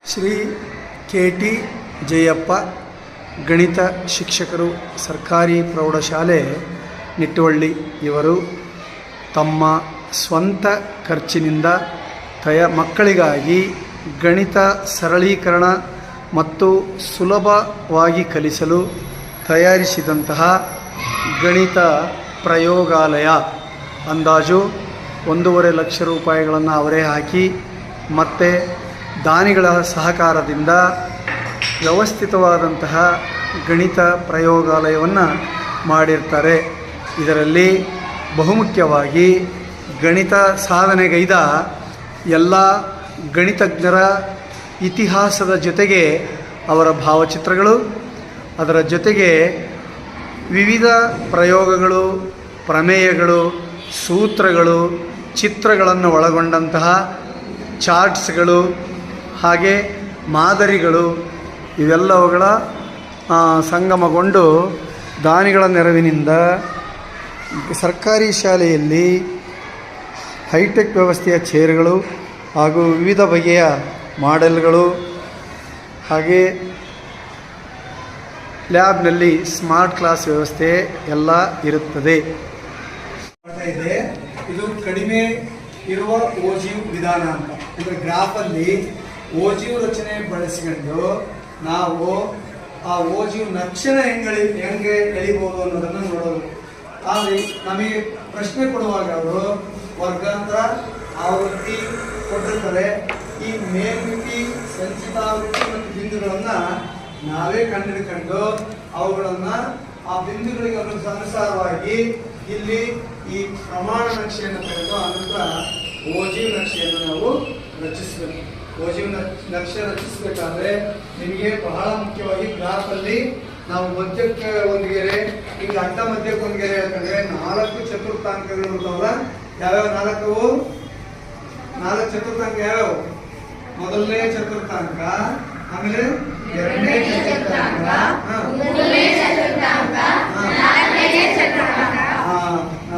Shri KT. Jayappa ಗಣಿತ ಶಿಕ್ಷಕರು, ಸರ್ಕಾರಿ ಪ್ರೌಢಶಾಲೆ ನಿಟ್ಟುವಳ್ಳಿ. ಇವರು ತಮ್ಮ ಸ್ವಂತ ಖರ್ಚಿನಿಂದ ಮಕ್ಕಳಿಗಾಗಿ ಗಣಿತ ಸರಳೀಕರಣ ಮತ್ತು ಸುಲಭವಾಗಿ ಕಲಿಸಲು ತಯಾರಿಸಿದಂತಹ ಗಣಿತ ಪ್ರಯೋಗಾಲಯ. ಅಂದಾಜು 1.5 ಲಕ್ಷ ರೂಪಾಯಿಗಳನ್ನು ಅವರೇ ಹಾಕಿ ಮತ್ತು ದಾನಿಗಳ ಸಹಕಾರದಿಂದ ವ್ಯವಸ್ಥಿತವಾದಂತಹ ಗಣಿತ ಪ್ರಯೋಗಾಲಯವನ್ನು ಮಾಡಿರ್ತಾರೆ. ಇದರಲ್ಲಿ ಬಹುಮುಖ್ಯವಾಗಿ ಗಣಿತ ಸಾಧನೆಗೈದ ಎಲ್ಲ ಗಣಿತಜ್ಞರ ಇತಿಹಾಸದ ಜೊತೆಗೆ ಅವರ ಭಾವಚಿತ್ರಗಳು, ಅದರ ಜೊತೆಗೆ ವಿವಿಧ ಪ್ರಯೋಗಗಳು, ಪ್ರಮೇಯಗಳು, ಸೂತ್ರಗಳು, ಚಿತ್ರಗಳನ್ನು ಒಳಗೊಂಡಂತಹ ಚಾರ್ಟ್ಸ್ಗಳು, ಹಾಗೆ ಮಾದರಿಗಳು ಇವೆಲ್ಲವುಗಳ ಸಂಗಮಗೊಂಡು ದಾನಿಗಳ ನೆರವಿನಿಂದ ಸರ್ಕಾರಿ ಶಾಲೆಯಲ್ಲಿ ಹೈಟೆಕ್ ವ್ಯವಸ್ಥೆಯ ಚೇರ್ಗಳು ಹಾಗೂ ವಿವಿಧ ಬಗೆಯ ಮಾಡೆಲ್ಗಳು, ಹಾಗೆ ಲ್ಯಾಬ್ನಲ್ಲಿ ಸ್ಮಾರ್ಟ್ ಕ್ಲಾಸ್ ವ್ಯವಸ್ಥೆ ಎಲ್ಲ ಇರುತ್ತದೆ. ಇದು ಕಡಿಮೆ ಇರುವ ಓಜಿವ್ ವಿಧಾನ ಅಂತ, ಅಂದರೆ ಗ್ರಾಫಲ್ಲಿ ಓಜಿವ್ ರಚನೆ ಬಳಸಿಕೊಂಡು ನಾವು ಆ ಓಜಿವ್ ನಕ್ಷೆನ ಹೆಂಗೆ ಎಳಿಬೋದು ಅನ್ನೋದನ್ನು ನೋಡೋದು. ಆದರೆ ನಮಗೆ ಪ್ರಶ್ನೆ ಕೊಡುವಾಗ ಅವರು ವರ್ಗಾಂತರ ಆವೃತ್ತಿ ಕೊಟ್ಟಿರ್ತಾರೆ. ಈ ಮೇಲ್ಮಿತಿ, ಸಂಚಿತಾವೃತ್ತಿ ಮತ್ತು ಬಿಂದುಗಳನ್ನು ನಾವೇ ಕಂಡುಹಿಡ್ಕೊಂಡು ಅವುಗಳನ್ನು ಆ ಬಿಂದುಗಳಿಗೆ ಅನುಸಾರವಾಗಿ ಇಲ್ಲಿ ಈ ಪ್ರಮಾಣ ನಕ್ಷೆಯನ್ನು ತೆಗೆದು ಅನಂತರ ಓಜಿವ್ ನಕ್ಷೆಯನ್ನು ನಾವು ರಚಿಸಬೇಕು. ಓಜಿವ್ ನಕ್ಷೆ ರಚಿಸಬೇಕಾದ್ರೆ ನಿಮಗೆ ಬಹಳ ಮುಖ್ಯವಾಗಿ ಗ್ರಾಫಲ್ಲಿ ನಾವು ಮಧ್ಯಕ್ಕೆ ಒಂದು ಗೆರೆ, ಈಗ ಅಡ್ಡ ಮಧ್ಯಕ್ಕೆ ಒಂದು ಗೆರೆ ಯಾಕಂದ್ರೆ 4 ಚತುರ್ಥಾಂಕಗಳು ಇರ್ತಾವಲ್ಲ. ಯಾವ್ಯಾವ 4 ಚತುರ್ಥಾಂಕ ಯಾವ್ಯಾವ? ಮೊದಲನೇ ಚತುರ್ಥಾಂಕ, ಆಮೇಲೆ ಎರಡನೇ ಚತುರ್ಥಾಂಕ,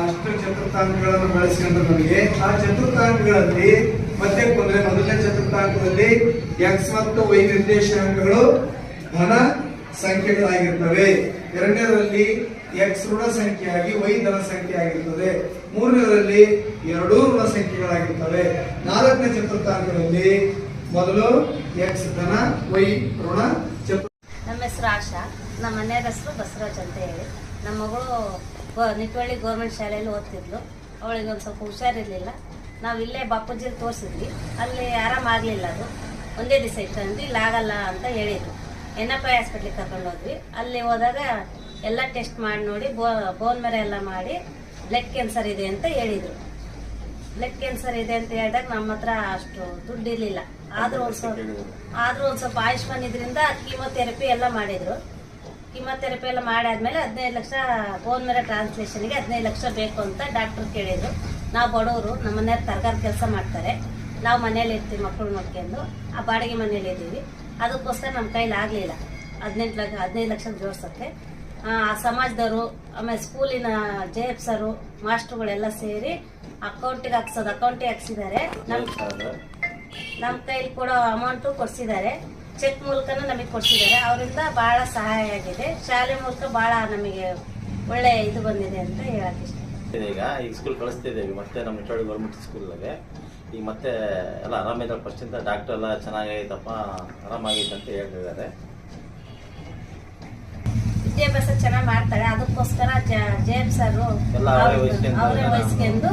ಅಷ್ಟು ಚತುರ್ಥಾಂಕಗಳನ್ನು ಬಳಸಿಕೊಂಡು ನಮಗೆ ಆ ಚತುರ್ಥಾಂಕಗಳಲ್ಲಿ ಮಧ್ಯಕ್ಕೆ ಬಂದ್ರೆ ಮೊದಲನೇ ಚತುರ್ಥಾಂಕದಲ್ಲಿ x ಮತ್ತು y ನಿರ್ದೇಶಾಂಕಗಳು ಧನ ಸಂಖ್ಯೆಗಳಾಗಿರ್ತವೆ. ಎರಡನೇದರಲ್ಲಿ x ಋಣ ಸಂಖ್ಯೆಯಾಗಿ y ಧನ ಸಂಖ್ಯೆ ಆಗಿರ್ತದೆ. ಮೂರನೇದರಲ್ಲಿ ಎರಡೂ ಋಣ ಸಂಖ್ಯೆಗಳಾಗಿರ್ತವೆ. ನಾಲ್ಕನೇ ಚತುರ್ಥಾಂಕದಲ್ಲಿ ಮೊದಲು x ಧನ y ಋಣ. ನಮ್ಮ ಹೆಸರು ಆಶಾ, ನಮ್ಮ ಮನೆಯವರ ಹೆಸರು ಬಸವರಾಜ್ ಅಂತ ಹೇಳಿ. ನಮ್ಮ ಮಗಳು ನಿಟ್ಟುವಳ್ಳಿ ಗೌರ್ಮೆಂಟ್ ಶಾಲೆಯಲ್ಲಿ ಓದ್ತಿದ್ಲು. ಅವಳಿಗೆ ಒಂದು ಸ್ವಲ್ಪ ಹುಷಾರಿರ್ಲಿಲ್ಲ. ನಾವು ಇಲ್ಲೇ ಬಾಪೂಜಿಯಲ್ಲಿ ತೋರಿಸಿದ್ವಿ. ಅಲ್ಲಿ ಆರಾಮಾಗಲಿಲ್ಲ, ಅದು ಒಂದೇ ದಿವಸ ಇತ್ತು. ಇಲ್ಲಿ ಆಗಲ್ಲ ಅಂತ ಹೇಳಿದ್ರು. NFI ಹಾಸ್ಪಿಟ್ಲಿಗೆ ಕರ್ಕೊಂಡು ಹೋದ್ವಿ. ಅಲ್ಲಿ ಹೋದಾಗ ಎಲ್ಲ ಟೆಸ್ಟ್ ಮಾಡಿ ನೋಡಿ ಬೋನ್ ಮೆರೆ ಎಲ್ಲ ಮಾಡಿ ಬ್ಲಡ್ ಕ್ಯಾನ್ಸರ್ ಇದೆ ಅಂತ ಹೇಳಿದರು. ಬ್ಲಡ್ ಕ್ಯಾನ್ಸರ್ ಇದೆ ಅಂತ ಹೇಳಿದಾಗ ನಮ್ಮ ಹತ್ರ ಅಷ್ಟು ದುಡ್ಡು ಇರಲಿಲ್ಲ. ಆದರೂ ಒಂದು ಸ್ವಲ್ಪ ಆಯುಷ್ಮಾನ್ ಇದರಿಂದ ಕೀಮೋಥೆರಪಿ ಎಲ್ಲ ಮಾಡಿದರು. ಕೀಮೋಥೆರಪಿ ಎಲ್ಲ ಮಾಡಾದ್ಮೇಲೆ 15 ಲಕ್ಷ ಬೋನ್ ಮೆರೆ ಟ್ರಾನ್ಸ್ಲೇಷನ್ಗೆ 15 ಲಕ್ಷ ಬೇಕು ಅಂತ ಡಾಕ್ಟರ್ ಕೇಳಿದ್ರು. ನಾವು ಬಡವರು, ನಮ್ಮ ಮನೆಯವ್ರು ತರಕಾರಿ ಕೆಲಸ ಮಾಡ್ತಾರೆ, ನಾವು ಮನೇಲಿ ಇರ್ತೀವಿ, ಮಕ್ಕಳು ನೋಡ್ಕೊಂಡು ಆ ಬಾಡಿಗೆ ಮನೇಲಿ ಇದ್ದೀವಿ. ಅದಕ್ಕೋಸ್ಕರ ನಮ್ಮ ಕೈಲಿ ಆಗಲಿಲ್ಲ 15 ಲಕ್ಷ ಜೋಡ್ಸೋಕ್ಕೆ. ಸಮಾಜದವರು, ಆಮೇಲೆ ಸ್ಕೂಲಿನ JF ಸರು, ಮಾಸ್ಟ್ರುಗಳೆಲ್ಲ ಸೇರಿ ಅಕೌಂಟಿಗೆ ಹಾಕ್ಸಿದ್ದಾರೆ. ನಮ್ಮ ಕೈಲಿ ಕೊಡೋ ಅಮೌಂಟು ಕೊಡಿಸಿದ್ದಾರೆ. ಚೆಕ್ ಮೂಲಕನೂ ನಮಗೆ ಕೊಡಿಸಿದ್ದಾರೆ. ಅವರಿಂದ ಭಾಳ ಸಹಾಯ ಆಗಿದೆ. ಶಾಲೆ ಮೂಲಕ ಭಾಳ ನಮಗೆ ಒಳ್ಳೆ ಇದು ಬಂದಿದೆ ಅಂತ ಹೇಳಕ್ಕೆ ಇಷ್ಟ. ಈಗ ಸ್ಕೂಲ್ ಕಳಿಸ್ತಿದ್ದೇವೆ ಮತ್ತೆ ನಮ್ಮ ನಿಟ್ಟುವಳ್ಳಿ ಗೌರ್ಮೆಂಟ್ ಸ್ಕೂಲ್ಗೆ. ಈಗ ಮತ್ತೆ ಎಲ್ಲ ಆರಾಮಿದ್ದಾರೆ. ಫಸ್ಟಿಂದ ಡಾಕ್ಟರ್ ಎಲ್ಲ ಚೆನ್ನಾಗೈತಪ್ಪ, ಆರಾಮಾಗೈತೆ ಅಂತ ಹೇಳ್ತಿದ್ದಾರೆ. ವಿದ್ಯಾಭ್ಯಾಸ ಚೆನ್ನಾಗಿ ಮಾಡ್ತಾಳೆ. ಅದಕ್ಕೋಸ್ಕರ JF ಸರು ಅವರೇ ವಹಿಸ್ಕೊಂಡು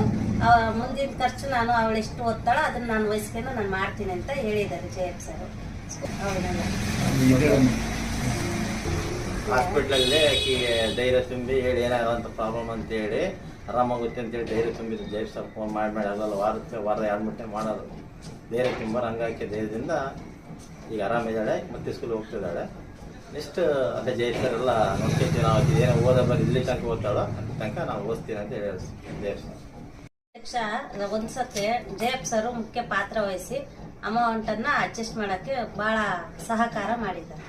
ಮುಂದಿನ ಖರ್ಚು ನಾನು ಅವಳು ಎಷ್ಟು ಓದ್ತಾಳೋ ಅದನ್ನ ನಾನು ವಹಿಸ್ಕೊಂಡು ನಾನು ಮಾಡ್ತೀನಿ ಅಂತ ಹೇಳಿದ್ದಾರೆ JF ಸರು. ಹಾಸ್ಪಿಟ್ಲಲ್ಲಿ ಧೈರ್ಯ ತುಂಬಿ ಹೇಳಿ ಏನಾಗಂತ ಪ್ರಾಬ್ಲಮ್ ಅಂತ ಹೇಳಿ ಆರಾಮಾಗುತ್ತೆ ಅಂತೇಳಿ ಧೈರ್ಯ ತುಂಬಿದ್ರು. JF ಸರ್ ಫೋನ್ ಮಾಡಿ ಅದೆಲ್ಲ ವಾರ 2-3 ಟೈಮ್ ಮಾಡೋದು ಧೈರ್ಯ ತುಂಬ. ಹಂಗಾಕಿ ಧೈರ್ಯದಿಂದ ಈಗ ಆರಾಮಿದ್ದಾಳೆ, ಮತ್ತೆ ಸ್ಕೂಲ್ ಹೋಗ್ತಿದ್ದಾಳೆ. ನೆಕ್ಸ್ಟ್ ಅದೇ JF ಸರ್ ಎಲ್ಲ ನೋಡ್ಕೊತೀವಿ. ನಾವು ಏನೋ ಓದೋ ಬಗ್ಗೆ ಇಲ್ಲಿ ತನಕ ಓದ್ತಾಳೋ ಅಲ್ಲಿ ತನಕ ನಾವು ಓದ್ತೀವಿ ಅಂತ ಹೇಳಿ JF ಸರ್. ಒಂದ್ಸತಿ JF ಸರು ಮುಖ್ಯ ಪಾತ್ರ ವಹಿಸಿ ಅಮೌಂಟನ್ನು ಅಡ್ಜಸ್ಟ್ ಮಾಡೋಕ್ಕೆ ಭಾಳ ಸಹಕಾರ ಮಾಡಿದ್ದಾರೆ.